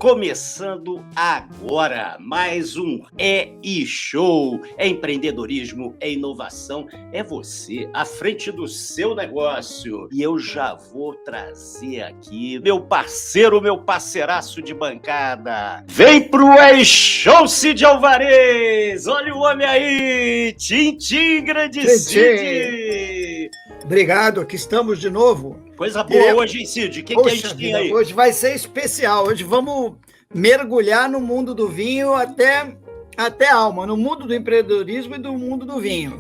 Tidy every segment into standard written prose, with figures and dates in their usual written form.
Começando agora, mais um Show. É empreendedorismo, é inovação, é você à frente do seu negócio. E eu já vou trazer aqui meu parceiro, meu parceiraço de bancada. Vem pro Show, Cid Alvarez! Olha o homem aí! Tintim, grande Cid! Obrigado, aqui estamos de novo. Coisa boa hoje, hein, Cid? O que a gente tem aí? Hoje vai ser especial. Hoje vamos mergulhar no mundo do vinho até a alma, no mundo do empreendedorismo e do mundo do vinho.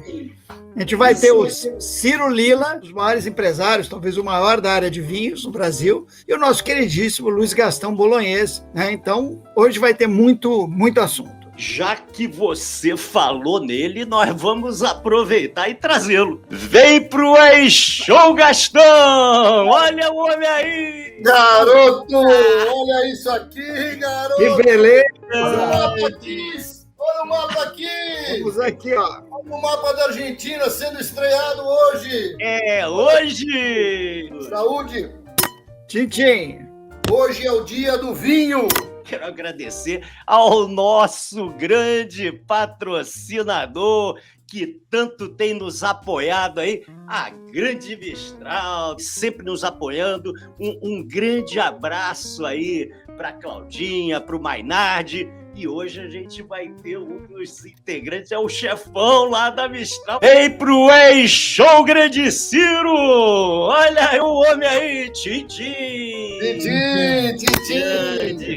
A gente vai ter o Ciro Lilla, os maiores empresários, talvez o maior da área de vinhos no Brasil, e o nosso queridíssimo Luiz Gastão Bolognese, né? Então, hoje vai ter muito assunto. Já que você falou nele, nós vamos aproveitar e trazê-lo. Vem pro Show, Gastão! Olha o homem aí! Garoto! Olha isso aqui, garoto! Que beleza! Olha o mapa aqui! Vamos aqui, ó. Olha o mapa da Argentina sendo estreado hoje! Hoje! Saúde! Tintim! Hoje é o dia do vinho! Quero agradecer ao nosso grande patrocinador que tanto tem nos apoiado aí, a Grande Mistral, sempre nos apoiando. Um grande abraço aí para Claudinha, para o Mainardi. E hoje a gente vai ter um dos integrantes, é o chefão lá da Mistral. Vem pro Show, grande Ciro! Olha aí o homem aí, Tintim!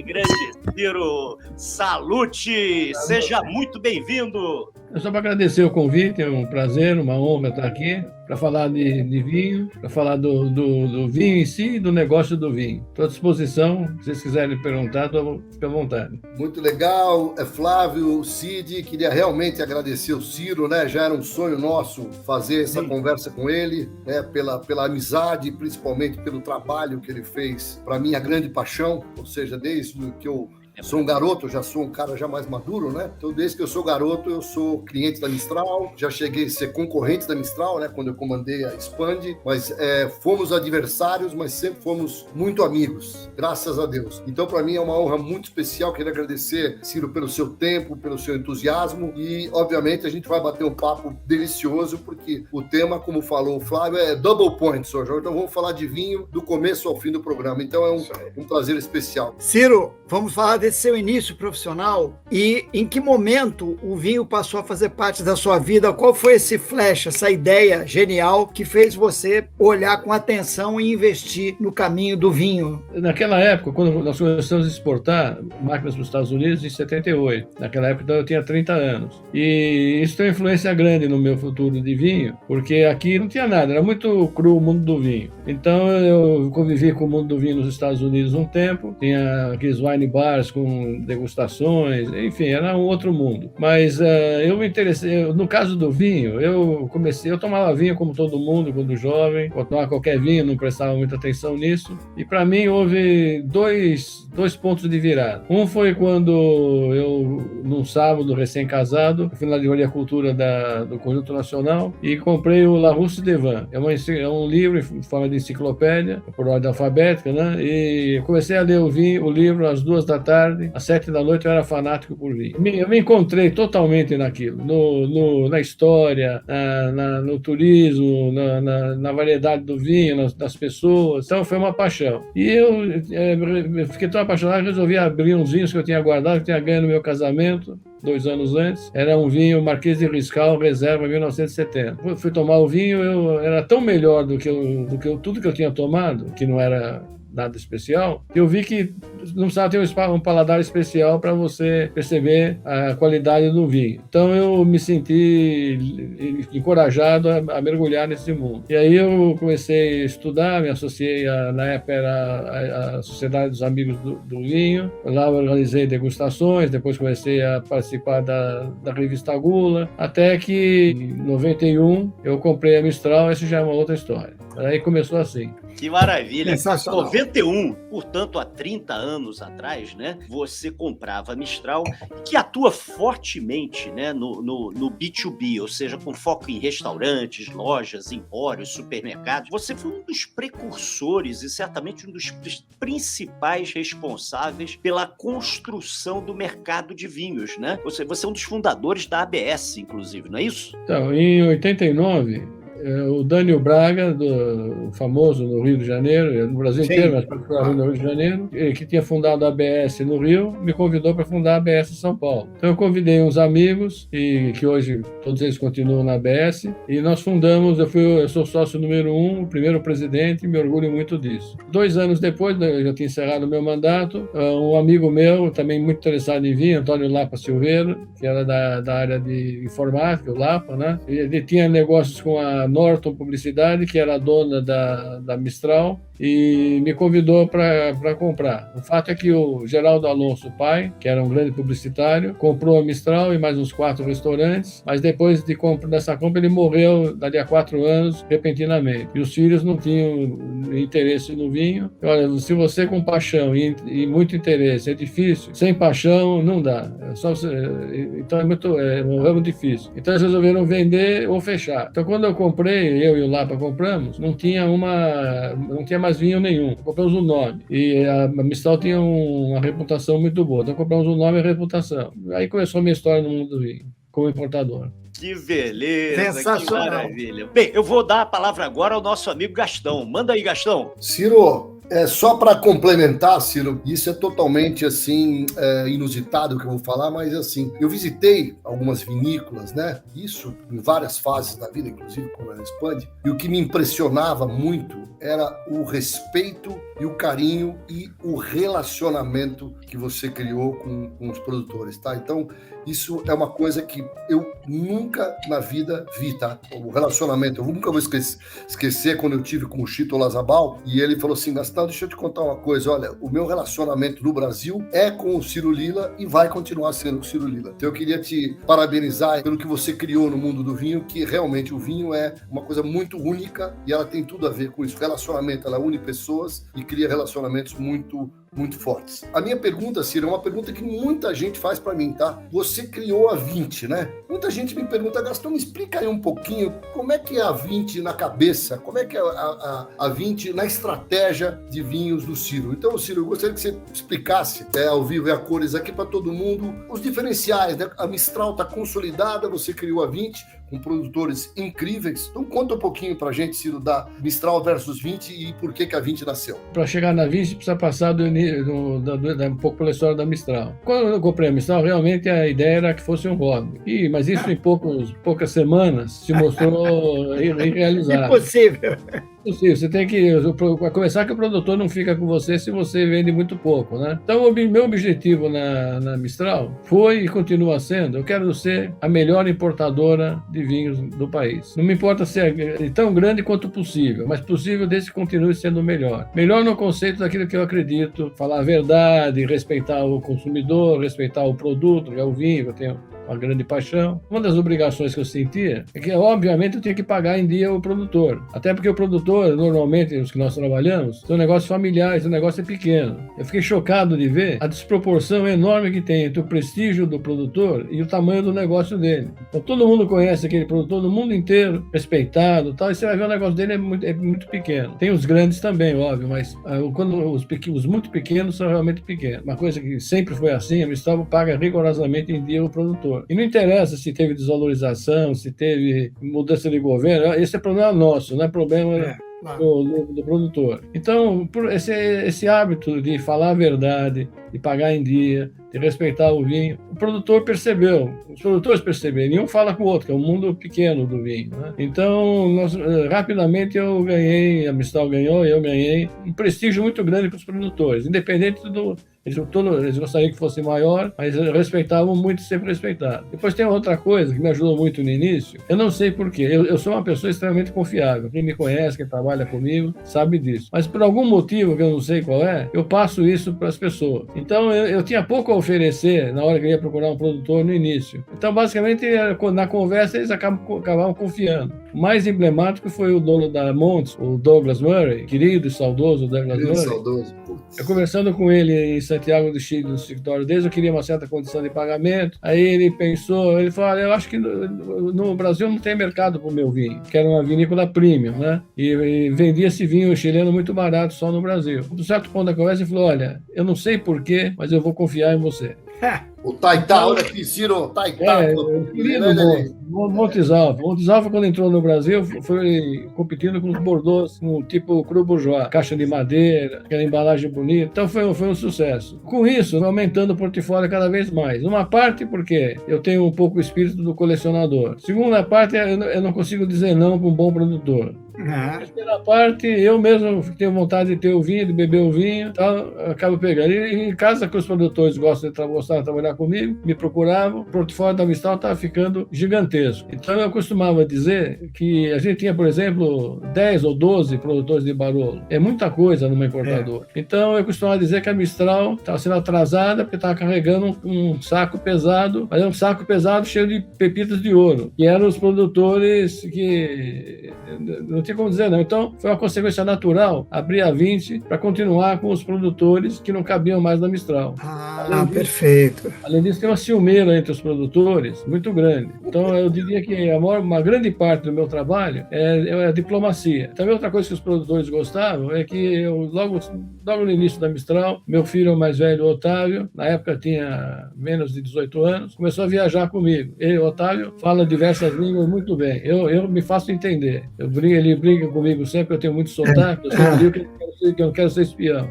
Grande Ciro! Salute! Seja muito bem-vindo! É só para agradecer o convite, é um prazer, uma honra estar aqui para falar de vinho, para falar do vinho em si e do negócio do vinho. Estou à disposição, se vocês quiserem perguntar, fica à vontade. Muito legal, Flávio, Cid, queria realmente agradecer o Ciro, né? Já era um sonho nosso fazer essa conversa com ele, né? Pela amizade, principalmente pelo trabalho que ele fez, para mim a grande paixão, ou seja, desde que eu sou um garoto, eu já sou um cara já mais maduro, né? Então, desde que eu sou garoto, eu sou cliente da Mistral, já cheguei a ser concorrente da Mistral, né? Quando eu comandei a Expand, mas fomos adversários, mas sempre fomos muito amigos, graças a Deus. Então, para mim é uma honra muito especial, queria agradecer, Ciro, pelo seu tempo, pelo seu entusiasmo e, obviamente, a gente vai bater um papo delicioso, porque o tema, como falou o Flávio, é double point, Sr. Jorge. Então, vamos falar de vinho do começo ao fim do programa. Então, é um prazer especial. Ciro, vamos falar desse seu início profissional e em que momento o vinho passou a fazer parte da sua vida? Qual foi esse flash, essa ideia genial que fez você olhar com atenção e investir no caminho do vinho? Naquela época, quando nós começamos a exportar máquinas para os Estados Unidos, em 78. Naquela época, então, eu tinha 30 anos. E isso tem uma influência grande no meu futuro de vinho, porque aqui não tinha nada, era muito cru o mundo do vinho. Então, eu convivi com o mundo do vinho nos Estados Unidos um tempo, tinha aqueles wine bars com degustações, enfim, era um outro mundo. Mas eu me interessei, no caso do vinho, eu tomava vinho como todo mundo, quando jovem, tomava qualquer vinho, não prestava muita atenção nisso, e para mim houve dois pontos de virada. Um foi quando eu, num sábado, recém-casado, fui na Livraria Cultura do Conjunto Nacional e comprei o Larousse Devan. É um livro em forma de enciclopédia, por ordem alfabética, né? E comecei a ler o livro às 2 da tarde, às 7 da noite eu era fanático por vinho. Eu me encontrei totalmente naquilo, na história, no turismo, na variedade do vinho, das pessoas. Então foi uma paixão. E eu fiquei tão apaixonado que resolvi abrir uns vinhos que eu tinha guardado, que tinha ganho no meu casamento 2 anos antes. Era um vinho Marquês de Riscal, reserva 1970. Fui tomar o vinho, eu era tão melhor do que tudo que eu tinha tomado, que não era nada especial, eu vi que não precisava ter um paladar especial para você perceber a qualidade do vinho. Então eu me senti encorajado a mergulhar nesse mundo. E aí eu comecei a estudar, me associei na época era a Sociedade dos Amigos do Vinho. Lá eu organizei degustações, depois comecei a participar da revista Gula, até que em 91 eu comprei a Mistral, essa já é uma outra história. Aí começou assim. Que maravilha. Sensacional. 91, portanto, há 30 anos atrás, né? Você comprava a Mistral, que atua fortemente, né, no B2B, ou seja, com foco em restaurantes, lojas, empórios, supermercados. Você foi um dos precursores e certamente um dos principais responsáveis pela construção do mercado de vinhos, né? Você é um dos fundadores da ABS, inclusive, não é isso? Então, em 89, o Dânio Braga, famoso no Rio de Janeiro, no Brasil Sim. inteiro, mas particularmente no Rio de Janeiro, que tinha fundado a ABS no Rio, me convidou para fundar a ABS em São Paulo. Então eu convidei uns amigos, que hoje todos eles continuam na ABS, e nós fundamos, eu sou sócio número 1, o primeiro presidente, e me orgulho muito disso. 2 anos depois, eu já tinha encerrado o meu mandato, um amigo meu, também muito interessado em vinho, Antônio Lapa Silveira, que era da área de informática, o Lapa, né? Ele tinha negócios com a Norton Publicidade, que era a dona da Mistral, e me convidou para comprar. O fato é que o Geraldo Alonso, pai, que era um grande publicitário, comprou a Mistral e mais uns 4 restaurantes, mas depois dessa compra ele morreu dali a 4 anos, repentinamente. E os filhos não tinham interesse no vinho. Olha, se você com paixão e muito interesse é difícil, sem paixão não dá. Então é um ramo difícil. Então eles resolveram vender ou fechar. Então quando eu comprei, eu e o Lapa compramos, não tinha mais vinho nenhum. Compramos um nome. E a Mistral tinha uma reputação muito boa. Então compramos um nome e reputação. Aí começou a minha história no mundo do vinho, como importador. Que beleza, Sensacional. que maravilha. Bem, eu vou dar a palavra agora ao nosso amigo Gastão. Manda aí, Gastão. Ciro, só para complementar, Ciro, isso é totalmente assim inusitado o que eu vou falar, mas assim, eu visitei algumas vinícolas, né? Isso em várias fases da vida, inclusive quando ela expande, e o que me impressionava muito era o respeito e o carinho e o relacionamento que você criou com os produtores, tá? Então, isso é uma coisa que eu nunca na vida vi, tá? O relacionamento, eu nunca vou esquecer quando eu tive com o Chito Lazabal, e ele falou assim, Gastão, deixa eu te contar uma coisa, olha, o meu relacionamento no Brasil é com o Ciro Lilla e vai continuar sendo com o Ciro Lilla. Então eu queria te parabenizar pelo que você criou no mundo do vinho, que realmente o vinho é uma coisa muito única e ela tem tudo a ver com isso. Relacionamento, ela une pessoas e cria relacionamentos muito fortes. A minha pergunta, Ciro, é uma pergunta que muita gente faz para mim, tá? Você criou a 20, né? Muita gente me pergunta, Gastão, me explica aí um pouquinho como é que é a 20 na cabeça, como é que é a 20 na estratégia de vinhos do Ciro. Então, Ciro, eu gostaria que você explicasse ao vivo e a cores aqui para todo mundo os diferenciais, né? A Mistral está consolidada, você criou a 20 com produtores incríveis. Então, conta um pouquinho para a gente, Ciro, da Mistral versus 20 e por que a 20 nasceu. Para chegar na 20, precisa passar um pouco pela história da Mistral. Quando eu comprei a Mistral, realmente a ideia era que fosse um hobby. Mas isso em poucas semanas se mostrou irrealizável. Impossível. Você tem que começar que o produtor não fica com você se você vende muito pouco, né? Então, o meu objetivo na Mistral foi e continua sendo, eu quero ser a melhor importadora de vinhos do país. Não me importa ser tão grande quanto possível, mas possível desde que continue sendo o melhor. Melhor no conceito daquilo que eu acredito, falar a verdade, respeitar o consumidor, respeitar o produto, que é o vinho, que eu tenho uma grande paixão. Uma das obrigações que eu sentia é que, obviamente, eu tinha que pagar em dia o produtor. Até porque o produtor, normalmente, os que nós trabalhamos, são negócios familiares, o negócio é pequeno. Eu fiquei chocado de ver a desproporção enorme que tem entre o prestígio do produtor e o tamanho do negócio dele. Então, todo mundo conhece aquele produtor no mundo inteiro, respeitado, tal, e você vai ver o negócio dele é muito pequeno. Tem os grandes também, óbvio, mas quando os muito pequenos são realmente pequenos. Uma coisa que sempre foi assim, a Mistral paga rigorosamente em dia o produtor. E não interessa se teve desvalorização, se teve mudança de governo, esse é problema nosso, não é problema do produtor. Então, esse hábito de falar a verdade, de pagar em dia, de respeitar o vinho, o produtor percebeu, os produtores perceberam, e um fala com o outro, que é um mundo pequeno do vinho, né? Então, rapidamente eu ganhei, a Mistral ganhou, eu ganhei um prestígio muito grande para os produtores, independente do... Eles gostariam que fosse maior, mas respeitavam muito, sempre respeitaram. Depois tem outra coisa que me ajudou muito no início, eu não sei porquê, eu sou uma pessoa extremamente confiável, quem me conhece, quem trabalha comigo, sabe disso. Mas por algum motivo, que eu não sei qual é, eu passo isso para as pessoas. Então eu tinha pouco a oferecer na hora que eu ia procurar um produtor no início. Então basicamente na conversa eles acabavam confiando. mais emblemático foi o dono da Montes, o Douglas Murray, querido e saudoso Douglas Murray. Saudoso. Eu conversando com ele em Santiago do Chile, no escritório dele, eu queria uma certa condição de pagamento. Aí ele pensou, ele falou, olha, eu acho que no Brasil não tem mercado para o meu vinho, que era uma vinícola premium, né? E vendia esse vinho chileno muito barato só no Brasil. De certo ponto da conversa, ele falou, olha, eu não sei porquê, mas eu vou confiar em você. O Taitá, olha aqui, Ciro, Taitá. Montes Alvos. Montes Alvos, quando entrou no Brasil, foi competindo com os Bordeaux, com o tipo Cru Bourgeois, caixa de madeira, aquela embalagem bonita. Então foi um sucesso. Com isso, aumentando o portfólio cada vez mais. Uma parte, porque eu tenho um pouco o espírito do colecionador. Segunda parte, eu não consigo dizer não para um bom produtor. Terceira parte, eu mesmo tenho vontade de ter o vinho, de beber o vinho, então acabo pegando. E em casa que os produtores gostam de trabalhar comigo, me procuravam, o portfólio da Mistral estava ficando gigantesco. Então eu costumava dizer que a gente tinha, por exemplo, 10 ou 12 produtores de Barolo. É muita coisa numa importadora. Então eu costumava dizer que a Mistral estava sendo atrasada porque estava carregando um saco pesado, mas é um saco pesado cheio de pepitas de ouro, que eram os produtores que não tinha como dizer não. Então foi uma consequência natural abrir a 20 para continuar com os produtores que não cabiam mais na Mistral. Perfeito. Além disso, tem uma ciumeira entre os produtores muito grande. Então, eu diria que uma grande parte do meu trabalho é a diplomacia. Também outra coisa que os produtores gostavam é que eu, logo no início da Mistral, meu filho mais velho, Otávio, na época tinha menos de 18 anos, começou a viajar comigo. Ele, Otávio, fala diversas línguas muito bem. Eu me faço entender. Ele brinca comigo sempre, eu tenho muito sotaque, eu sempre digo que eu não quero ser espião.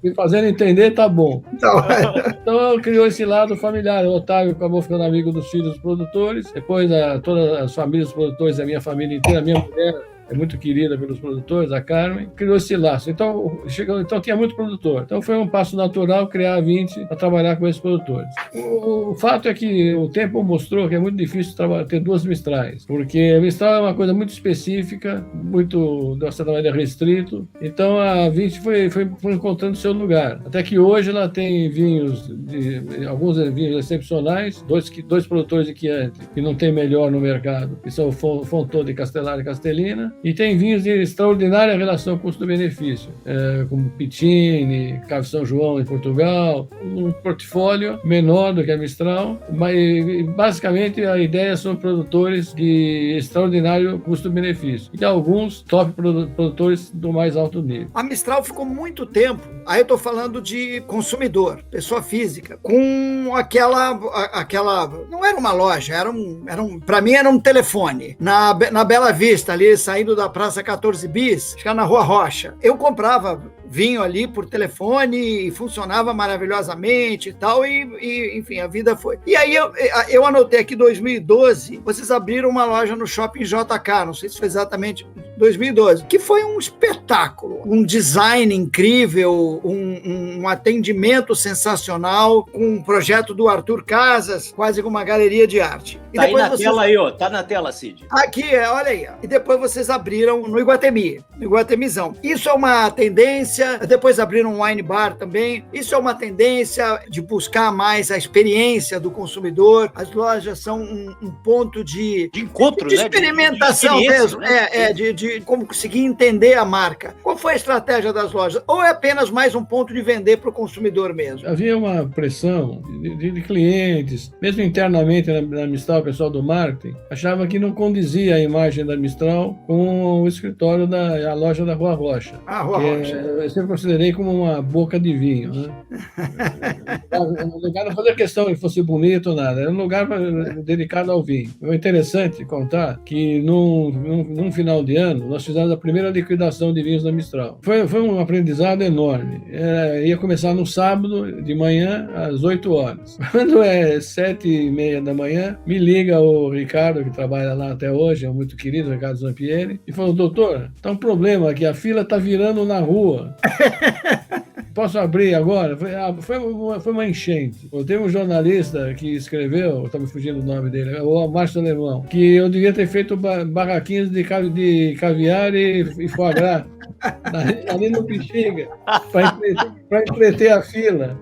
Me fazendo entender, tá bom. Então criou esse lado familiar. O Otávio acabou ficando amigo dos filhos dos produtores, depois todas as famílias dos produtores, a minha família inteira, a minha mulher é muito querida pelos produtores, a Carmen, criou esse laço. Então tinha muito produtor. Então foi um passo natural criar a 20 para trabalhar com esses produtores. O fato é que o tempo mostrou que é muito difícil ter duas Mistrais, porque a Mistral é uma coisa muito específica, muito, de uma certa maneira, restrito. Então a 20 foi encontrando seu lugar. Até que hoje ela tem alguns vinhos excepcionais, dois produtores de Chianti, que não tem melhor no mercado, que são o Fontô de Castellar e Castellina, e tem vinhos de extraordinária relação custo-benefício, como Pittini, Cave São João em Portugal, um portfólio menor do que a Mistral, mas basicamente a ideia são produtores de extraordinário custo-benefício e alguns top produtores do mais alto nível. A Mistral ficou muito tempo, aí eu estou falando de consumidor, pessoa física, com aquela não era uma loja, para mim era um telefone, na Bela Vista, ali saindo da Praça 14 Bis, ficar na Rua Rocha. Eu comprava vinho ali por telefone e funcionava maravilhosamente e tal, e enfim, a vida foi. E aí eu anotei aqui 2012, vocês abriram uma loja no Shopping JK, não sei se foi exatamente 2012, que foi um espetáculo, um design incrível, um atendimento sensacional, com um projeto do Arthur Casas, quase como uma galeria de arte. E tá aí na tela aí, ó, tá na tela, Cid. Aqui, olha aí. E depois vocês abriram no Iguatemizão. Isso é uma tendência, depois abriram um wine bar também. Isso é uma tendência de buscar mais a experiência do consumidor. As lojas são um ponto de encontro, de experimentação de mesmo, né? de como conseguir entender a marca. Qual foi a estratégia das lojas? Ou é apenas mais um ponto de vender para o consumidor mesmo? Havia uma pressão de clientes, mesmo internamente na Mistral, o pessoal do marketing achava que não condizia a imagem da Mistral com o escritório a loja da Rua Rocha. Rua Rocha. Eu sempre considerei como uma boca de vinho, né? O lugar não fazia questão que fosse bonito ou nada, era um lugar dedicado ao vinho. É interessante contar que num final de ano nós fizemos a primeira liquidação de vinhos da Mistral. Foi um aprendizado enorme. Ia começar no sábado de manhã às 8 horas. Quando é 7h30 da manhã, me liga o Ricardo, que trabalha lá até hoje, é muito querido, Ricardo Zampieri, e falou: doutor, tá um problema aqui, a fila tá virando na rua. posso abrir agora? Foi uma enchente. Teve um jornalista que escreveu, está me fugindo o nome dele, o Márcio Alemão, que eu devia ter feito barraquinhas de caviar e foie gras ali no Bexiga, para entreter a fila.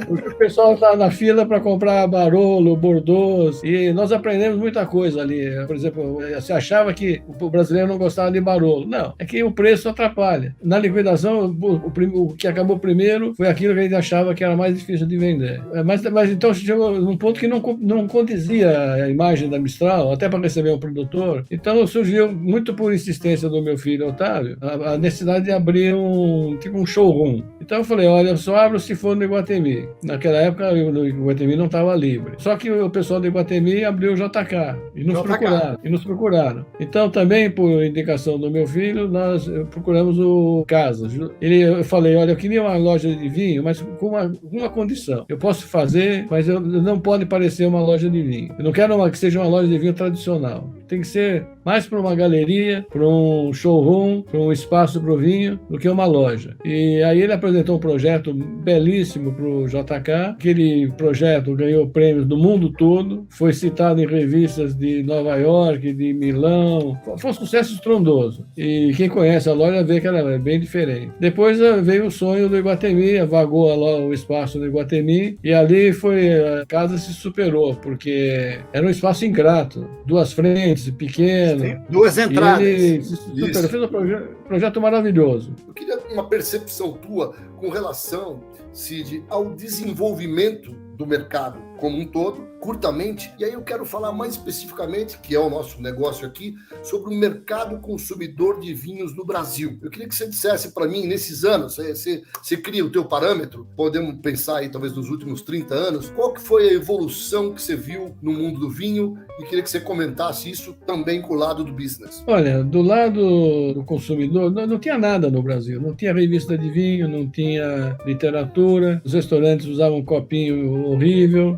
O pessoal está na fila para comprar Barolo, Bordeaux, e nós aprendemos muita coisa ali. Por exemplo, você achava que o brasileiro não gostava de Barolo. Não, é que o preço atrapalha. Na liquidação, o que acabou primeiro foi aquilo que a gente achava que era mais difícil de vender. Mas então chegou num ponto que não condizia a imagem da Mistral, até para receber um produtor. Então surgiu, muito por insistência do meu filho Otávio, a necessidade de abrir um showroom. Então eu falei, olha, eu só abro se for no Iguatemi. Naquela época o Iguatemi não estava livre. Só que o pessoal do Iguatemi abriu o JK e nos procuraram. Então também por indicação do meu filho, nós procuramos o Casas. Eu falei, olha, eu queria uma loja de vinho, mas com uma condição. Eu posso fazer, mas não pode parecer uma loja de vinho. Eu não quero que seja uma loja de vinho tradicional. Tem que ser mais para uma galeria, para um showroom, para um espaço para o vinho, do que uma loja. E aí ele apresentou um projeto belíssimo para o JK. Aquele projeto ganhou prêmios do mundo todo, foi citado em revistas de Nova York, de Milão. Foi um sucesso estrondoso. E quem conhece a loja vê que ela é bem diferente. Depois veio o sonho do Iguatemi, vagou o espaço do Iguatemi, e ali a casa se superou, porque era um espaço ingrato, 2 frentes, pequeno. Sim, 2 entradas. Ele se superou, fez um projeto maravilhoso. Eu queria uma percepção tua com relação, Cid, ao desenvolvimento do mercado como um todo, curtamente, e aí eu quero falar mais especificamente, que é o nosso negócio aqui, sobre o mercado consumidor de vinhos no Brasil. Eu queria que você dissesse para mim, nesses anos, você cria o teu parâmetro, podemos pensar aí talvez nos últimos 30 anos, qual que foi a evolução que você viu no mundo do vinho, e queria que você comentasse isso também com o lado do business. Olha, do lado do consumidor, não tinha nada no Brasil, não tinha revista de vinho, não tinha literatura, os restaurantes usavam um copinho horrível,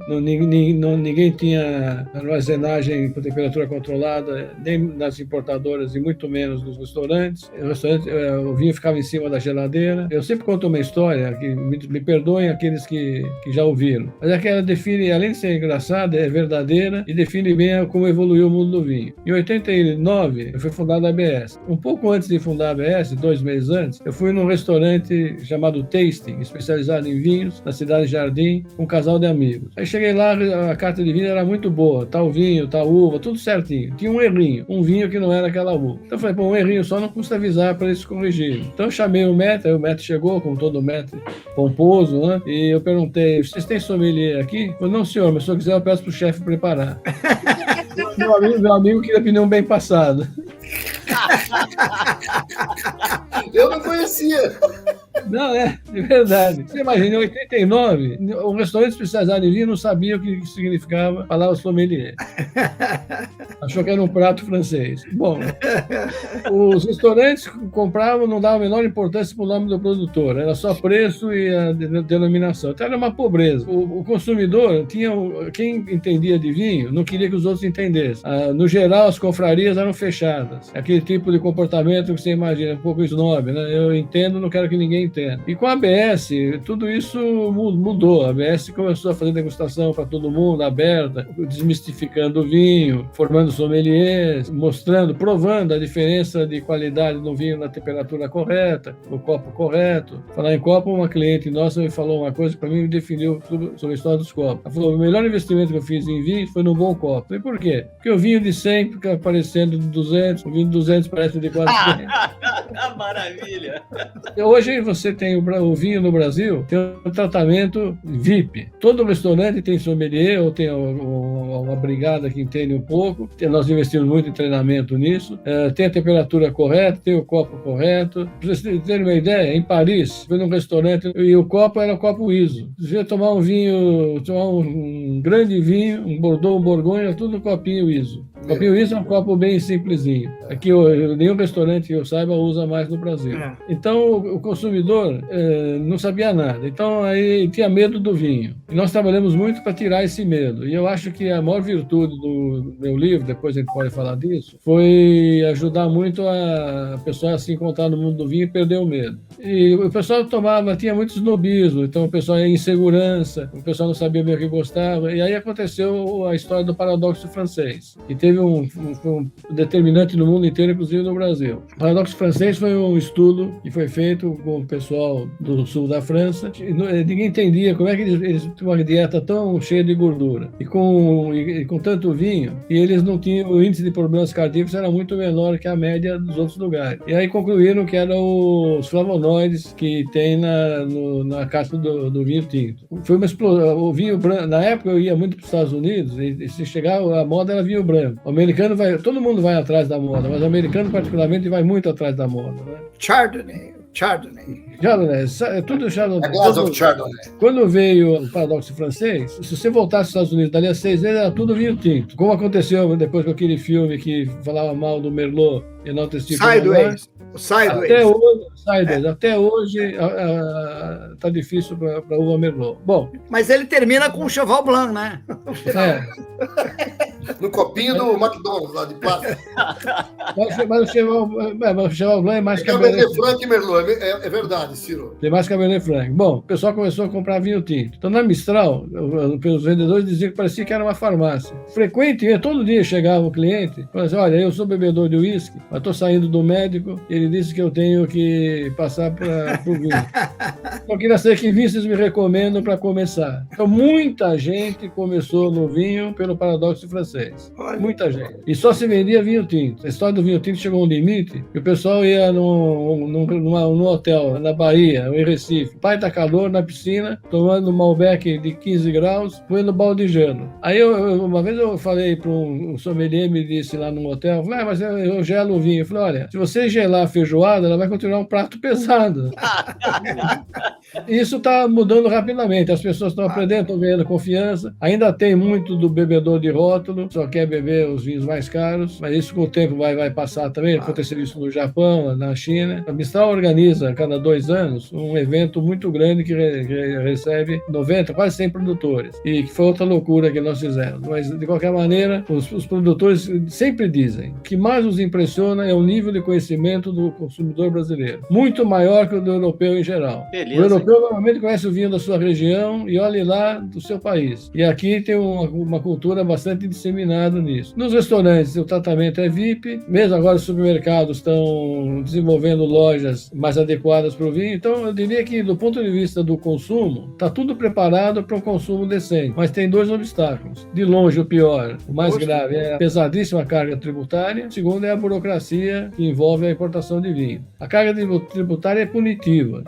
ninguém tinha armazenagem com temperatura controlada, nem nas importadoras e muito menos nos restaurantes. O vinho ficava em cima da geladeira. Eu sempre conto uma história, que me perdoem aqueles que já ouviram, mas é que ela define, além de ser engraçada, é verdadeira e define bem como evoluiu o mundo do vinho. Em 89, foi fundada a ABS. Um pouco antes de fundar a ABS, 2 meses antes, eu fui num restaurante chamado Tasting, especializado em vinhos, na cidade de Jardim, com um casal de amigos. Aí cheguei lá, a carta de vinho era muito boa, tal vinho, tal uva, tudo certinho. Tinha um errinho, um vinho que não era aquela uva. Então eu falei, um errinho só não custa avisar para eles corrigirem. Então eu chamei o maître, aí o maître chegou, como todo maître pomposo, né? E eu perguntei, vocês têm sommelier aqui? Eu falei, não, senhor, mas se eu quiser eu peço para o chefe preparar. Meu amigo queria opinião bem passada. Eu não conhecia. Não, de verdade. Você imagina, em 89, o restaurante especializado em vinho não sabia o que significava a palavra sommelier. Achou que era um prato francês. Bom, os restaurantes compravam, não davam a menor importância para o nome do produtor, era só preço e a denominação. Então era uma pobreza. O consumidor quem entendia de vinho não queria que os outros entendessem. No geral, as confrarias eram fechadas. Aquele tipo de comportamento que você imagina, um pouco snob, né? Eu entendo, não quero que ninguém entenda. E com a ABS, tudo isso mudou. A ABS começou a fazer degustação para todo mundo, aberta, desmistificando o vinho, formando sommeliers, provando a diferença de qualidade do vinho na temperatura correta, no copo correto. Falar em copo, uma cliente nossa me falou uma coisa que para mim me definiu sobre a história dos copos. Ela falou, o melhor investimento que eu fiz em vinho foi num bom copo. Eu falei, por quê? Porque o vinho de 100 fica parecendo de 200, o vinho de 200 parece de 400. Maravilha! Hoje você tem o vinho no Brasil, tem um tratamento VIP. Todo restaurante tem sommelier ou tem uma brigada que entende um pouco. Nós investimos muito em treinamento nisso. Tem a temperatura correta, tem o copo correto. Para vocês terem uma ideia, em Paris, fui num restaurante e o copo era o copo ISO. Você ia tomar um vinho, tomar um grande vinho, um Bordeaux, um Borgonha, tudo no copinho ISO. Copinho Wilson é um copo bem simplesinho. Aqui nenhum restaurante que eu saiba usa mais no Brasil. Então o consumidor não sabia nada. Então aí tinha medo do vinho. E nós trabalhamos muito para tirar esse medo. E eu acho que a maior virtude do meu livro, depois a gente pode falar disso, foi ajudar muito a pessoa a se encontrar no mundo do vinho e perder o medo. E o pessoal tinha muito snobismo, então o pessoal ia em insegurança, o pessoal não sabia bem o que gostava. E aí aconteceu a história do paradoxo francês, que teve um determinante no mundo inteiro, inclusive no Brasil. O paradoxo francês foi um estudo que foi feito com o pessoal do sul da França. Ninguém entendia como é que eles tinham uma dieta tão cheia de gordura e com tanto vinho, e eles não tinham, o índice de problemas cardíacos era muito menor que a média dos outros lugares. E aí concluíram que eram os flavonoides que tem na casca do vinho tinto. Foi uma explosão. O vinho branco, na época eu ia muito para os Estados Unidos, e se chegava, a moda era vinho branco. O americano todo mundo vai atrás da moda, mas o americano particularmente vai muito atrás da moda, né? Chardonnay, é tudo Chardonnay. A glass of Chardonnay. Quando veio o paradoxo francês, se você voltasse aos Estados Unidos dali a 6 meses, era tudo vinho tinto. Como aconteceu depois com aquele filme que falava mal do Merlot e não testificou. Sideways. Até hoje está difícil para uva Merlot. Bom, mas ele termina com o Cheval Blanc, né? No copinho do McDonald's, lá de plástico. Mas o Cheval Blanc é mais Cabernet Franc e Merlot, é verdade, Ciro. Tem mais Cabernet Franc. Bom, o pessoal começou a comprar vinho tinto. Então, na Mistral, os vendedores diziam que parecia que era uma farmácia. Frequentemente, todo dia chegava o cliente e falava assim, olha, eu sou bebedor de uísque, mas estou saindo do médico, ele disse que eu tenho que passar para o vinho. Eu queria saber que vinho vocês me recomendam para começar. Então, muita gente começou no vinho pelo paradoxo francês. Muita gente. E só se vendia vinho tinto. A história do vinho tinto chegou a um limite que o pessoal ia num hotel na Bahia, ou em Recife, pai tá calor na piscina, tomando um Malbec de 15 graus, comendo balde de gelo. Aí uma vez eu falei para um sommelier, me disse lá no hotel, falei, mas eu gelo o vinho. Eu falei, olha, se você gelar a feijoada, ela vai continuar um prato pesado. Isso está mudando rapidamente, as pessoas estão aprendendo, estão ganhando confiança. Ainda tem muito do bebedor de rótulo, só quer beber os vinhos mais caros, mas isso com o tempo vai passar também. Aconteceu isso no Japão, na China. A Mistral organiza, a cada 2 anos, um evento muito grande que recebe 90, quase 100 produtores. E que foi outra loucura que nós fizemos. Mas, de qualquer maneira, os produtores sempre dizem que mais os impressiona é o nível de conhecimento do consumidor brasileiro. Muito maior que o do europeu em geral. Beleza. O europeu normalmente conhece o vinho da sua região e olha lá do seu país. E aqui tem uma cultura bastante disseminada nisso. Nos restaurantes, o tratamento é VIP. Mesmo agora os supermercados estão desenvolvendo lojas mais adequadas para o vinho. Então, eu diria que, do ponto de vista do consumo, está tudo preparado para um consumo decente. Mas tem 2 obstáculos. De longe, o pior, o mais grave, é a pesadíssima carga tributária. O segundo é a burocracia que envolve a importação de vinho. A carga tributária é punitiva.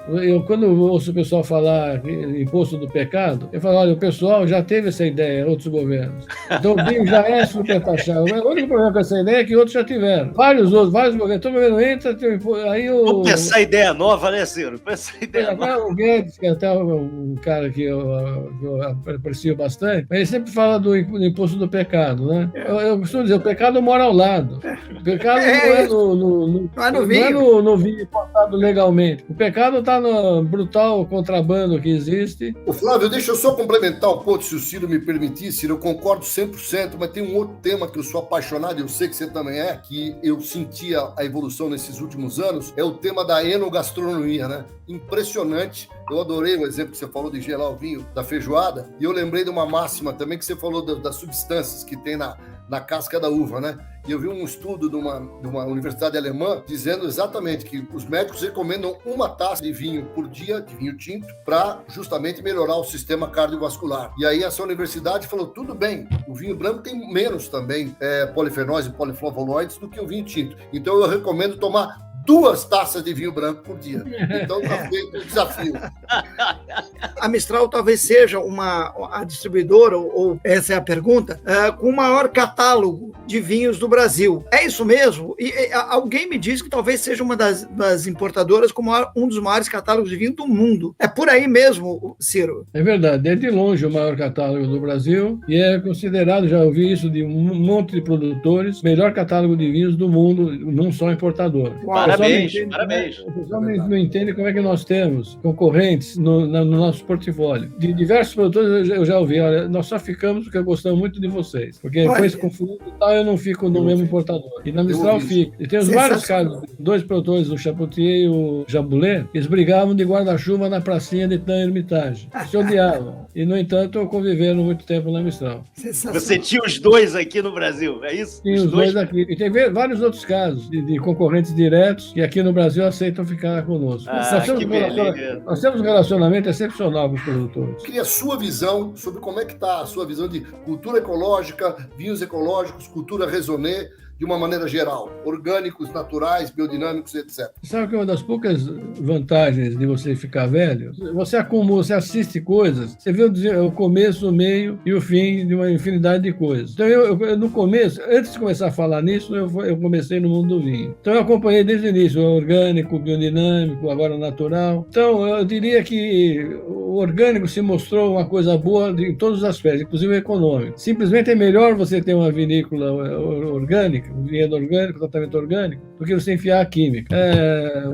Quando eu ouço o pessoal falar imposto do pecado, eu falo, olha, o pessoal já teve essa ideia em outros governos. Então, o vinho já é super taxado. O único problema com essa ideia é que outros já tiveram. Vários governos. Todo governo entra, aí Vamos pensar ideia nova, né, Ciro? Pensar ideia nova. O Guedes, que é até um cara que eu aprecio bastante, mas ele sempre fala do imposto do pecado, né? Eu costumo dizer, o pecado mora ao lado. O pecado não é no vinho importado legalmente. O pecado está no brutal contrabando que existe. Ô Flávio, deixa eu só complementar um pouco, se o Ciro me permitir, Ciro, eu concordo 100%, mas tem um outro tema que eu sou apaixonado, e eu sei que você também é, que eu sentia a evolução nesses últimos anos, é o tema da enogastronomia, né? Impressionante. Eu adorei o exemplo que você falou de gelar o vinho da feijoada, e eu lembrei de uma máxima também que você falou das substâncias que tem na casca da uva, né? E eu vi um estudo de uma universidade alemã dizendo exatamente que os médicos recomendam 1 taça de vinho por dia, de vinho tinto, para justamente melhorar o sistema cardiovascular. E aí essa universidade falou, tudo bem, o vinho branco tem menos também polifenóis e poliflavonoides do que o vinho tinto. Então eu recomendo tomar 2 taças de vinho branco por dia. Então está feito o desafio. A Mistral talvez seja a distribuidora, ou essa é a pergunta, com o maior catálogo de vinhos do Brasil. É isso mesmo? E alguém me disse que talvez seja uma das importadoras com um dos maiores catálogos de vinho do mundo. É por aí mesmo, Ciro? É verdade, é de longe o maior catálogo do Brasil e é considerado, já ouvi isso de um monte de produtores, melhor catálogo de vinhos do mundo, não só importador. Parabéns, parabéns. O pessoal não entende como é que nós temos concorrentes no nosso portfólio. De diversos produtores eu já ouvi, olha, nós só ficamos porque gostamos muito de vocês, porque com esse conflito e tal eu não fico no mesmo importador. E na Mistral fica. E temos vários casos, 2 produtores, o Chapoutier e o Jamboulet, eles brigavam de guarda-chuva na pracinha de Tan Hermitage. Se odiavam. E, no entanto, conviveram muito tempo na Mistral. Você tinha os 2 aqui no Brasil, é isso? Tinha os dois aqui. E tem vários outros casos de concorrentes diretos que aqui no Brasil aceitam ficar conosco. Nós temos um relacionamento excepcional com os produtores. Eu queria a sua visão sobre como é que está a sua visão de cultura ecológica, vinhos ecológicos, cultura raisonnée, de uma maneira geral, orgânicos, naturais, biodinâmicos, etc. Sabe que uma das poucas vantagens de você ficar velho, você acumula, você assiste coisas, você vê o começo, o meio e o fim de uma infinidade de coisas. Então, eu no começo, antes de começar a falar nisso, eu comecei no mundo do vinho. Então, eu acompanhei desde o início o orgânico, o biodinâmico, agora o natural. Então, eu diria que o orgânico se mostrou uma coisa boa em todos os aspectos, inclusive o econômico. Simplesmente é melhor você ter uma vinícola orgânica, um vinhedo orgânico, tratamento orgânico, do que você enfiar a química.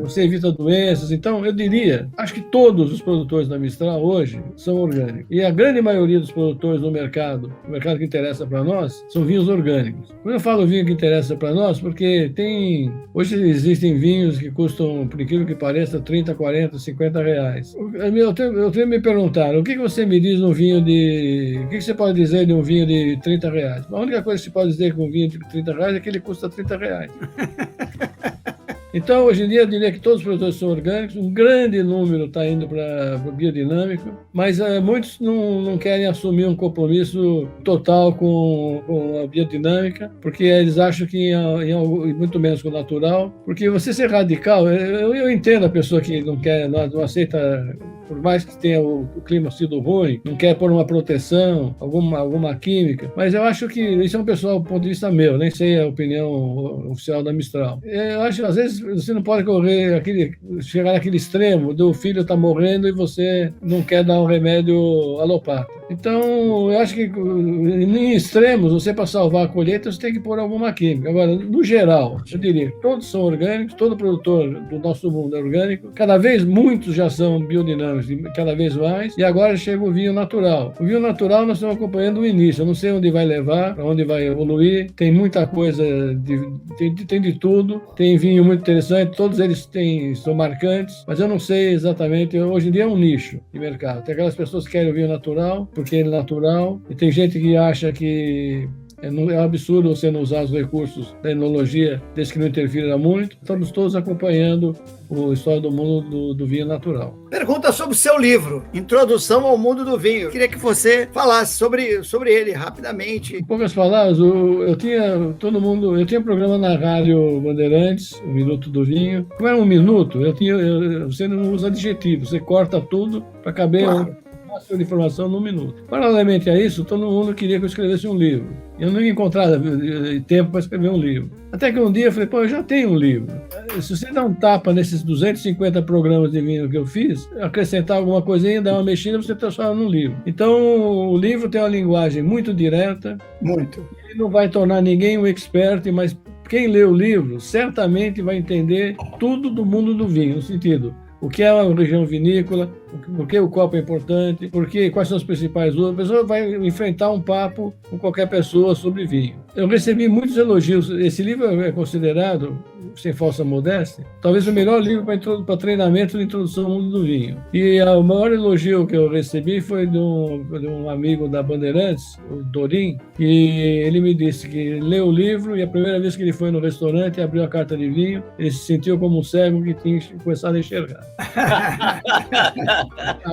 Você evita doenças. Então, eu diria, acho que todos os produtores da Mistral hoje são orgânicos. E a grande maioria dos produtores no mercado, o mercado que interessa para nós, são vinhos orgânicos. Quando eu falo vinho que interessa para nós, porque hoje existem vinhos que custam, por incrível que pareça, 30, 40, 50 reais. Eu tenho me perguntar, o que você me diz no vinho o que você pode dizer de um vinho de 30 reais? A única coisa que se pode dizer com um vinho de 30 reais é que ele custa 30 reais. Então, hoje em dia, eu diria que todos os produtores são orgânicos, um grande número está indo para o biodinâmico, mas muitos não querem assumir um compromisso total com a biodinâmica, porque eles acham que, muito menos com o natural, porque você ser radical, eu entendo a pessoa que não quer, não aceita, por mais que tenha o clima sido ruim, não quer pôr uma proteção, alguma química, mas eu acho que isso é um pessoal do ponto de vista meu, nem sei a opinião oficial da Mistral. Eu acho que às vezes você não pode chegar naquele extremo do filho está morrendo e você não quer dar um remédio alopata. Então, eu acho que em extremos, você para salvar a colheita, você tem que pôr alguma química. Agora, no geral, eu diria que todos são orgânicos, todo produtor do nosso mundo é orgânico, cada vez muitos já são biodinâmicos, cada vez mais, e agora chega o vinho natural. O vinho natural nós estamos acompanhando o início, eu não sei onde vai levar, para onde vai evoluir, tem muita coisa, tem de tudo, tem vinho muito interessante, todos eles são marcantes, mas eu não sei exatamente, hoje em dia é um nicho de mercado. Tem aquelas pessoas que querem o vinho natural, porque ele é natural, e tem gente que acha que é um absurdo você não usar os recursos da enologia, desde que não interfira muito. Estamos todos acompanhando a história do mundo do vinho natural. Pergunta sobre o seu livro, Introdução ao Mundo do Vinho. Eu queria que você falasse sobre ele rapidamente. Em poucas palavras, eu tinha um programa na Rádio Bandeirantes, o Minuto do Vinho. Como era um minuto, você não usa adjetivo, você corta tudo para caber máximo de informação num minuto. Paralelamente a isso, todo mundo queria que eu escrevesse um livro. Eu não encontrava tempo para escrever um livro. Até que um dia eu falei, eu já tenho um livro. Se você dá um tapa nesses 250 programas de vinho que eu fiz, acrescentar alguma coisinha, dar uma mexida, você transforma num livro. Então, o livro tem uma linguagem muito direta. Muito. Ele não vai tornar ninguém um expert, mas quem lê o livro certamente vai entender tudo do mundo do vinho, no sentido, o que é uma região vinícola, por que o copo é importante, quais são os principais usos. A pessoa vai enfrentar um papo com qualquer pessoa sobre vinho. Eu recebi muitos elogios. Esse livro é considerado, sem falsa modéstia, talvez o melhor livro para treinamento de introdução ao mundo do vinho. E o maior elogio que eu recebi foi de um amigo da Bandeirantes, o Dorim, que ele me disse que leu o livro e a primeira vez que ele foi no restaurante e abriu a carta de vinho, ele se sentiu como um cego que tinha começado a enxergar.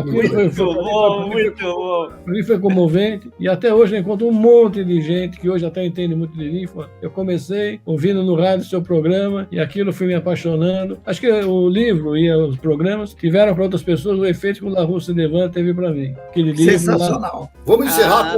Muito bom, muito bom. Para mim foi comovente, e até hoje eu encontro um monte de gente que hoje até entende muito de vinho. Eu comecei ouvindo no rádio o seu programa, e aquilo foi me apaixonando. Acho que o livro e os programas tiveram para outras pessoas o efeito que o La Russa Devan teve para mim. Aquele livro Sensacional. Vamos encerrar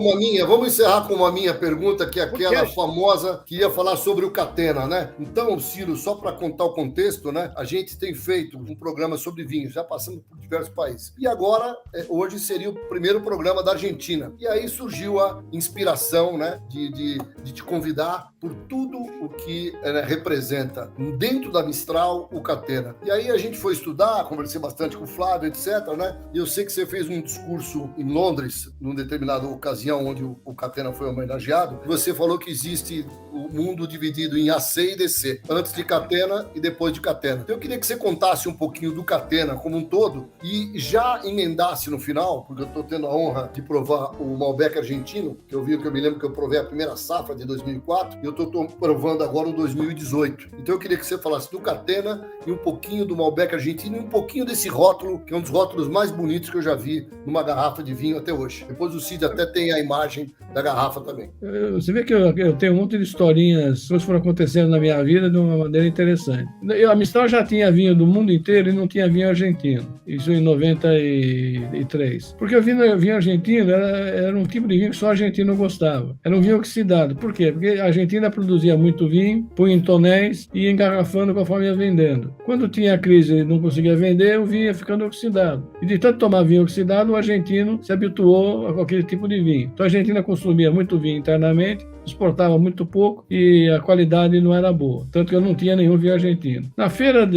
com uma minha pergunta, que é aquela famosa que ia falar sobre o Catena, né? Então, Ciro, só para contar o contexto, né? A gente tem feito um programa sobre vinhos, já passando por diversos países. E agora, hoje seria o primeiro programa da Argentina. E aí surgiu a inspiração, né? De te convidar por tudo o que representa dentro da Mistral o Catena. E aí a gente foi estudar, conversei bastante com o Flávio, etc, né? E eu sei que você fez um discurso em Londres, numa determinada ocasião onde o Catena foi homenageado. Você falou que existe o mundo dividido em AC e DC, antes de Catena e depois de Catena. Então eu queria que você contasse um pouquinho do Catena como um todo e já emendasse no final, porque eu estou tendo a honra de provar o Malbec argentino, que eu me lembro que eu provei a primeira safra de 2004, e eu estou provando agora o 2018. Então eu queria que você falasse do Catena e um pouquinho do Malbec argentino e um pouquinho desse rótulo, que é um dos rótulos mais bonitos que eu já vi numa garrafa de vinho até hoje. Depois o Cid até tem a imagem da garrafa também. Você vê que eu tenho um monte de historinhas que foram acontecendo na minha vida de uma maneira interessante. A Mistral já tinha vinho do mundo inteiro e não tinha vinho argentino. Isso em 93. Porque o vinho argentino era um tipo de vinho que só argentino gostava. Era um vinho oxidado. Por quê? Porque a Argentina produzia muito vinho, punha em tonéis e ia engarrafando conforme ia vendendo. Quando tinha crise e não conseguia vender, o vinho ia ficando oxidado. E de tanto tomar vinho oxidado, o argentino se habituou a aquele tipo de vinho. Então a Argentina consumia muito vinho internamente, exportava muito pouco e a qualidade não era boa. Tanto que eu não tinha nenhum vinho argentino. Na feira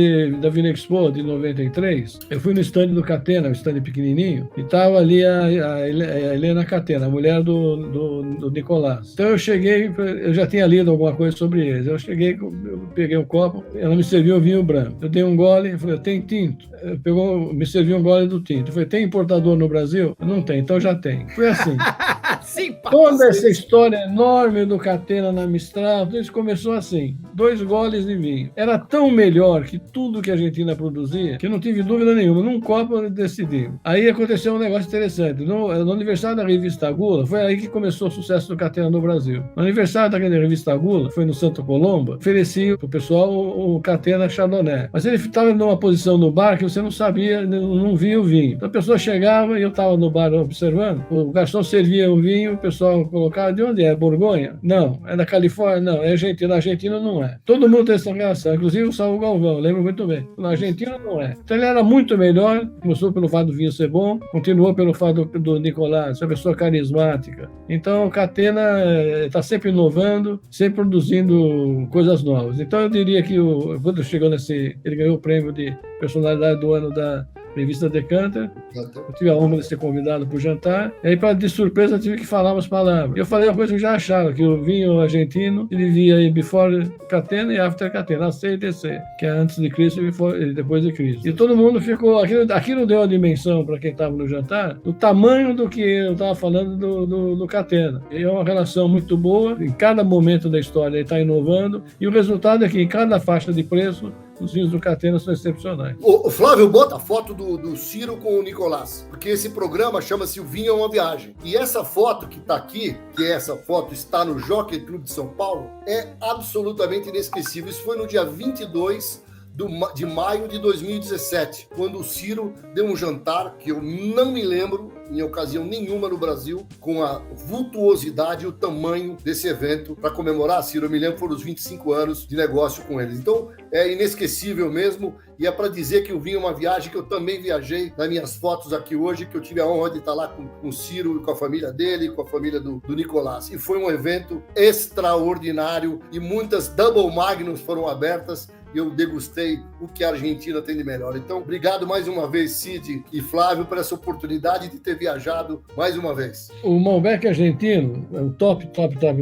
da Vinexpo de 93, eu fui no stand do Catena, um stand pequenininho, e estava ali a Helena Catena, a mulher do Nicolás. Então eu cheguei, eu já tinha lido alguma coisa sobre eles. Eu cheguei, eu peguei um copo, ela me serviu vinho branco. Eu dei um gole, eu falei, tem tinto? Me serviu um gole do tinto. Eu falei, tem importador no Brasil? Não tem, então já tem. Foi assim. Toda essa história enorme do Catena na Mistral, tudo isso começou assim, 2 goles de vinho. Era tão melhor que tudo que a Argentina produzia, que eu não tive dúvida nenhuma, num copo eu decidi. Aí aconteceu um negócio interessante, no aniversário da revista Gula, foi aí que começou o sucesso do Catena no Brasil. No aniversário da revista Gula, foi no Santo Colombo, ofereci pro pessoal o Catena Chardonnay. Mas ele estava numa posição no bar que você não sabia, não via o vinho. Então a pessoa chegava e eu estava no bar observando, o garçom servia o vinho, o pessoal colocava, de onde é? Borgonha? Não. É da Califórnia? Não. É Argentina? Na Argentina não é. Todo mundo tem essa relação, inclusive o Saul Galvão, lembro muito bem. Na Argentina não é. Então ele era muito melhor, começou pelo fato do vinho ser bom, continuou pelo fato do Nicolás, uma pessoa carismática. Então o Catena está sempre inovando, sempre produzindo coisas novas. Então eu diria que quando chegou ele ganhou o prêmio de personalidade do ano da revista Decanter. Eu tive a honra de ser convidado para o jantar. E aí, de surpresa, eu tive que falar umas palavras. Eu falei uma coisa que eu já achava, que o vinho argentino, ele via aí before Catena e after Catena, AC e DC, que é antes de Cristo e depois de Cristo. E todo mundo ficou... Aquilo deu a dimensão para quem estava no jantar, do tamanho do que eu estava falando do Catena. E é uma relação muito boa, em cada momento da história ele está inovando, e o resultado é que em cada faixa de preço, os vinhos do Catena são excepcionais. O Flávio, bota a foto do Ciro com o Nicolás, porque esse programa chama-se O Vinho é uma Viagem. E essa foto que está aqui, que essa foto está no Jockey Club de São Paulo, é absolutamente inesquecível. Isso foi no dia 22 de maio de 2017, quando o Ciro deu um jantar que eu não me lembro em ocasião nenhuma no Brasil, com a vultuosidade e o tamanho desse evento para comemorar, Ciro, eu me lembro, foram os 25 anos de negócio com eles. Então, é inesquecível mesmo, e é para dizer que o vinho é uma viagem que eu também viajei nas minhas fotos aqui hoje, que eu tive a honra de estar lá com o Ciro, com a família dele, com a família do Nicolás. E foi um evento extraordinário, e muitas Double Magnums foram abertas, e eu degustei o que a Argentina tem de melhor. Então, obrigado mais uma vez, Cid e Flávio, por essa oportunidade de ter viajado mais uma vez. O Malbec argentino, o top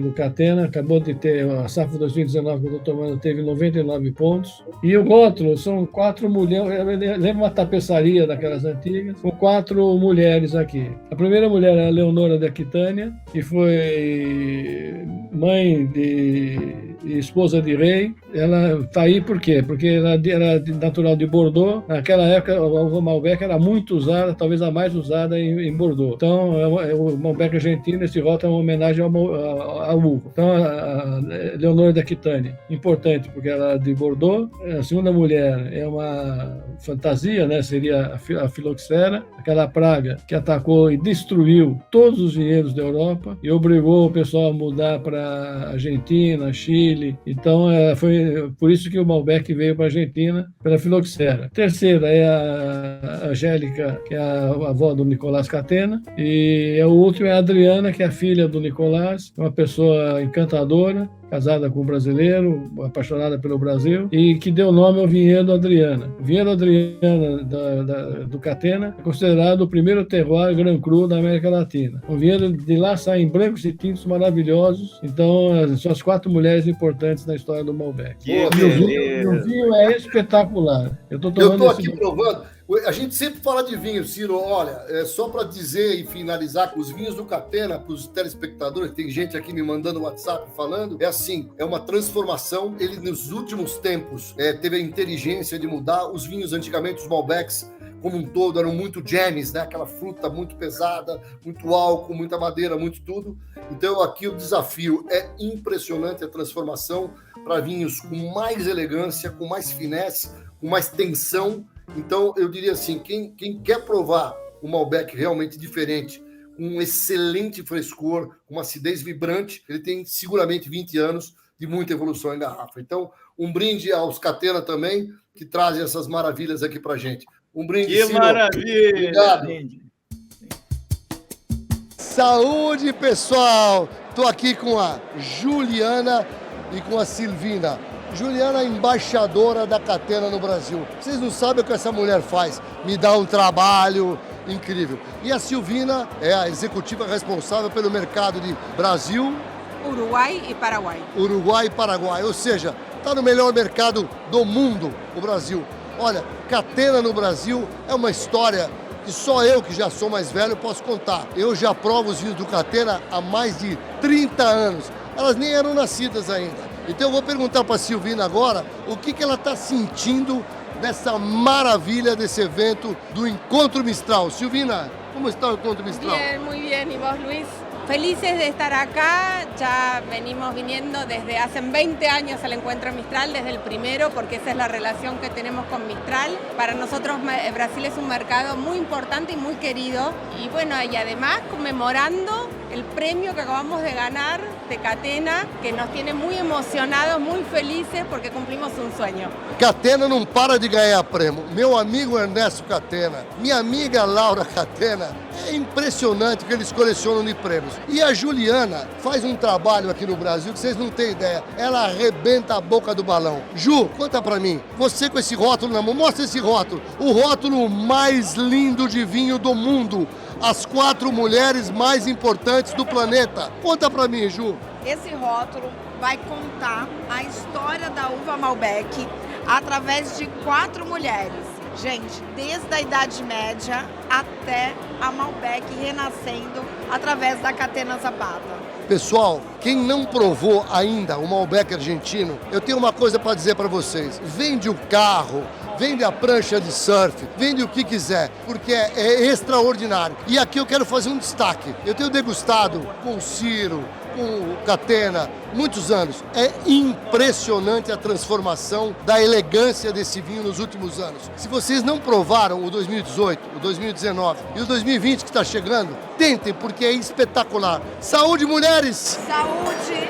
do Catena, acabou de ter a safra 2019 que eu estou tomando, teve 99 pontos. E o rótulo são 4 mulheres, lembra uma tapeçaria daquelas antigas, com 4 mulheres aqui. A primeira mulher é a Leonora de Aquitânia, que foi mãe de e esposa de rei. Ela está aí por quê? Porque ela era natural de Bordeaux. Naquela época, a uva Malbec era muito usada, talvez a mais usada em Bordeaux. Então, o Malbec argentino, esse rótulo é uma homenagem à uva. Então, a Leonor da Aquitânia, importante, porque ela é de Bordeaux. A segunda mulher é uma fantasia, né? Seria a filoxera, aquela praga que atacou e destruiu todos os vinhedos da Europa e obrigou o pessoal a mudar para Argentina, Chile. Então, foi por isso que o Malbec veio para a Argentina, pela filoxera. Terceira é a Angélica, que é a avó do Nicolás Catena, e o último é a Adriana, que é a filha do Nicolás, uma pessoa encantadora, casada com um brasileiro, apaixonada pelo Brasil, e que deu nome ao vinhedo Adriana. O vinhedo Adriana do Catena é considerado o primeiro terroir Grand Cru da América Latina. O vinhedo de lá saem brancos e tintos maravilhosos, então são as 4 mulheres importantes na história do Malbec. Que o vinho é espetacular. Eu estou aqui provando. A gente sempre fala de vinho, Ciro. Olha, só para dizer e finalizar com os vinhos do Catena, para os telespectadores, tem gente aqui me mandando WhatsApp falando, é assim, é uma transformação. Ele, nos últimos tempos, teve a inteligência de mudar. Os vinhos, antigamente, os Malbecs, como um todo, eram muito jammies, né? Aquela fruta muito pesada, muito álcool, muita madeira, muito tudo. Então, aqui o desafio é impressionante, a transformação para vinhos com mais elegância, com mais finesse, com mais tensão. Então, eu diria assim, quem quer provar um Malbec realmente diferente, com um excelente frescor, com uma acidez vibrante, ele tem seguramente 20 anos de muita evolução em garrafa. Então, um brinde aos Catena também, que trazem essas maravilhas aqui pra gente. Um brinde, Que Ciro. maravilha! Obrigado. Saúde, pessoal! Estou aqui com a Juliana e com a Silvina. Juliana é embaixadora da Catena no Brasil. Vocês não sabem o que essa mulher faz. Me dá um trabalho incrível. E a Silvina é a executiva responsável pelo mercado de Brasil, Uruguai e Paraguai. Uruguai e Paraguai. Ou seja, está no melhor mercado do mundo, o Brasil. Olha, Catena no Brasil é uma história que só eu, que já sou mais velho, posso contar. Eu já provo os vinhos do Catena há mais de 30 anos. Elas nem eram nascidas ainda. Então eu vou perguntar para a Silvina agora o que ela está sentindo dessa maravilha desse evento do Encontro Mistral. Silvina, como está o Encontro Mistral? Bien, muy bien. ¿Y vos, Luis? Felices de estar acá, ya venimos viniendo desde hace 20 años al Encuentro Mistral, desde el primero, porque esa es la relación que tenemos con Mistral. Para nosotros Brasil es un mercado muy importante y muy querido, y bueno, y además conmemorando el premio que acabamos de ganar de Catena, que nos tiene muy emocionados, muy felices, porque cumplimos un sueño. Catena não para de ganhar prêmio. Meu amigo Ernesto Catena, minha amiga Laura Catena, é impressionante que eles colecionam de prêmios. E a Juliana faz um trabalho aqui no Brasil que vocês não têm ideia. Ela arrebenta a boca do balão. Ju, conta pra mim, você com esse rótulo na mão, mostra esse rótulo. O rótulo mais lindo de vinho do mundo. As 4 mulheres mais importantes do planeta. Conta pra mim, Ju. Esse rótulo vai contar a história da uva Malbec através de 4 mulheres. Gente, desde a Idade Média até a Malbec renascendo através da Catena Zapata. Pessoal, quem não provou ainda o Malbec argentino, eu tenho uma coisa para dizer para vocês. Vende o carro, vende a prancha de surf, vende o que quiser, porque é extraordinário. E aqui eu quero fazer um destaque. Eu tenho degustado com o Ciro, com o Catena, muitos anos. É impressionante a transformação da elegância desse vinho nos últimos anos. Se vocês não provaram o 2018, o 2019 e o 2020 que está chegando, tentem, porque é espetacular. Saúde, mulheres! Saúde!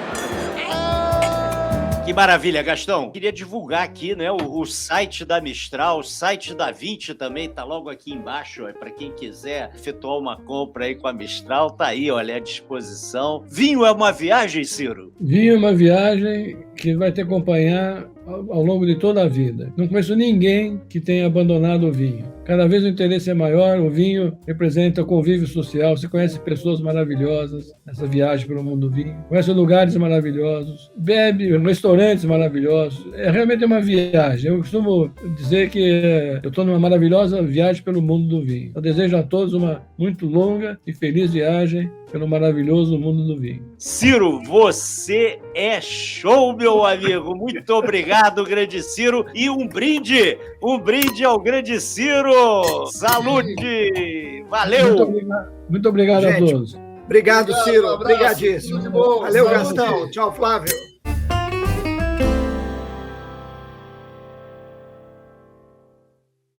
Que maravilha, Gastão. Queria divulgar aqui, né, o site da Mistral, o site da 20 também tá logo aqui embaixo, para quem quiser efetuar uma compra aí com a Mistral, tá aí, olha, à disposição. Vinho é uma viagem, Ciro? Vinho é uma viagem que vai te acompanhar ao longo de toda a vida. Não conheço ninguém que tenha abandonado o vinho. cada vez o interesse é maior, o vinho representa o convívio social, você conhece pessoas maravilhosas nessa viagem pelo mundo do vinho, conhece lugares maravilhosos, bebe restaurantes maravilhosos, é realmente uma viagem. Eu costumo dizer que eu estou numa maravilhosa viagem pelo mundo do vinho. Eu desejo a todos uma muito longa e feliz viagem pelo maravilhoso mundo do vinho. Ciro, você é show, meu amigo. Muito obrigado, grande Ciro. E um brinde ao grande Ciro. Salute! Valeu! Muito obrigado Gente, a todos. Obrigado, Ciro. Um abraço, Obrigadíssimo. tudo de bom. Valeu, Saúde. Gastão. Tchau, Flávio.